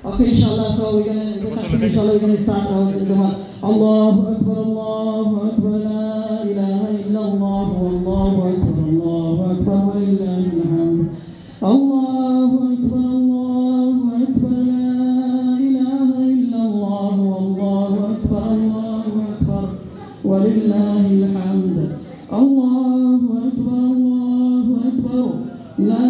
Okay, inshallah, so we're gonna start out with the one. Allahu Akbar, la ilaha illallah, Allahu Akbar, wa lillahi alhamd. Allahu Akbar, la ilaha illallah, Allahu Akbar, wa lillahi alhamd. Allahu Akbar, la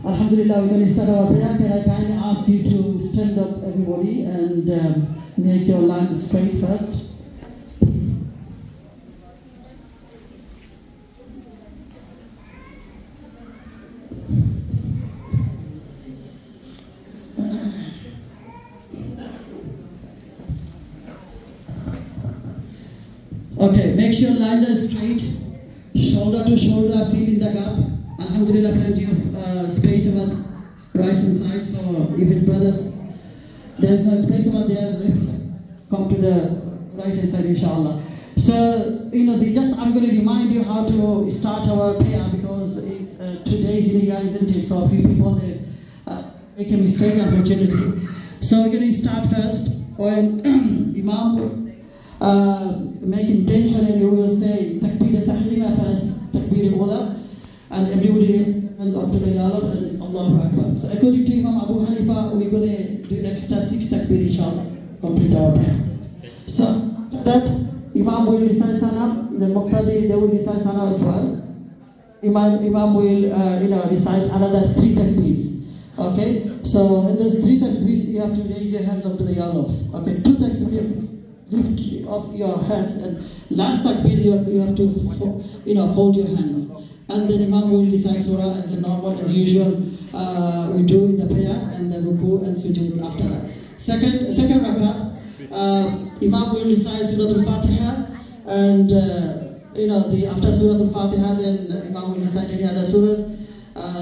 Alhamdulillah, we're going to start our prayer. Can I kindly ask you to stand up, everybody, and make your line straight first? Okay, make sure lines are straight, shoulder to shoulder, feet in the gap. Alhamdulillah, plenty of space over right hand side. So if it brothers, there's no space over there, come to the right hand side, inshallah. So I'm going to remind you how to start our prayer because it's 2 days in a year, isn't it? So a few people they make a mistake, unfortunately. So we're going to start first when Imam will make intention, and you will say Takbir al-Tahlima first, Takbir al-Ula. And everybody hands up to the Yalab and Allahu Akbar. So according to Imam Abu Hanifa, we're going to do extra 6 takbir, inshallah, complete our prayer. So that Imam will recite Salam, the Muqtadi, they will recite Salam as well. Imam will recite another 3 takbirs. Okay? So in those 3 takbirs, you have to raise your hands up to the Yalabs. Okay, 2 takbirs, you have to lift off your hands, and last takbir, you have to fold your hands. And then Imam will recite surah as normal, as usual, we do in the prayer, and then ruku and sujood after that. Second rakat, Imam will recite Surah Al-Fatiha, and after Surah Al-Fatiha, then Imam will recite any other surahs.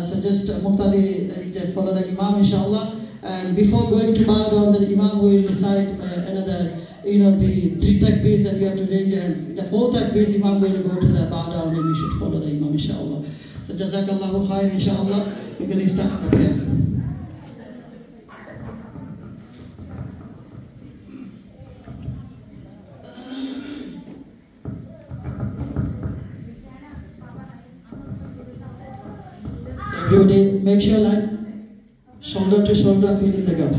So just Muqtadi follow the Imam, inshallah. And before going to bow down, then Imam will recite another, the 3 takbirs, and you have to raise your hands. The 4 takbirs, Imam will go to the bow down, and we should follow the Imam, inshallah. So Jazakallahu khair, inshallah. We're going to start the prayer. So everybody, make sure like shoulder to shoulder, feeling the gap.